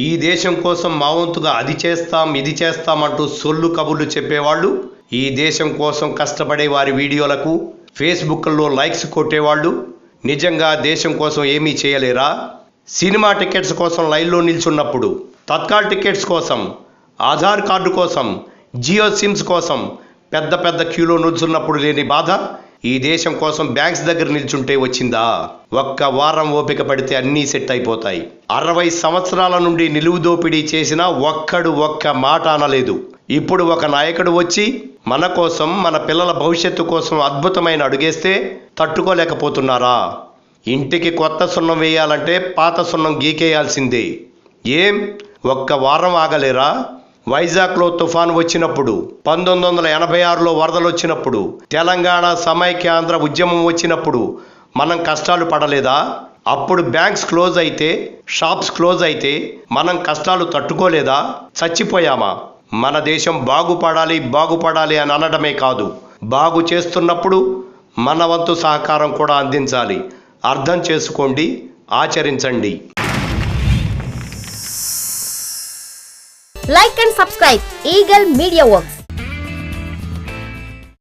ఈ దేశం కోసం మా వంతుగా అది చేస్తాం ఇది చేస్తామంటూ సొల్లు కబుర్లు చెప్పేవాళ్ళు, ఈ దేశం కోసం కష్టపడే వారి వీడియోలకు ఫేస్బుక్లో లైక్స్ కొట్టేవాళ్ళు నిజంగా దేశం కోసం ఏమీ చేయలేరా? సినిమా టికెట్స్ కోసం లైన్లో నిల్చున్నప్పుడు, తత్కాల్ టికెట్స్ కోసం, ఆధార్ కార్డు కోసం, జియో సిమ్స్ కోసం పెద్ద పెద్ద క్యూలో నిల్చున్నప్పుడు లేని బాధ ఈ దేశం కోసం బ్యాంక్స్ దగ్గర నిల్చుంటే వచ్చిందా? ఒక్క వారం ఓపిక పడితే అన్నీ సెట్ అయిపోతాయి. 60 సంవత్సరాల నుండి నిలువు దోపిడీ చేసిన ఒక్క మాట అనలేదు. ఇప్పుడు ఒక నాయకుడు వచ్చి మన కోసం, మన పిల్లల భవిష్యత్తు కోసం అద్భుతమైన అడుగేస్తే తట్టుకోలేకపోతున్నారా? ఇంటికి కొత్త సున్నం వేయాలంటే పాత సున్నం గీకేయాల్సిందే. ఏం ఒక్క వారం ఆగలేరా? వైజాగ్లో తుఫాను వచ్చినప్పుడు, 1986లో వరదలు వచ్చినప్పుడు, తెలంగాణ సమైక్యాంధ్ర ఉద్యమం వచ్చినప్పుడు మనం కష్టాలు పడలేదా? అప్పుడు బ్యాంక్స్ క్లోజ్ అయితే, షాప్స్ క్లోజ్ అయితే మనం కష్టాలు తట్టుకోలేదా? చచ్చిపోయామా? మన దేశం బాగుపడాలి అని అనడమే కాదు, బాగు చేస్తున్నప్పుడు మన వంతు సహకారం కూడా అందించాలి. అర్థం చేసుకోండి, ఆచరించండి. Like and subscribe Eagle Media Works.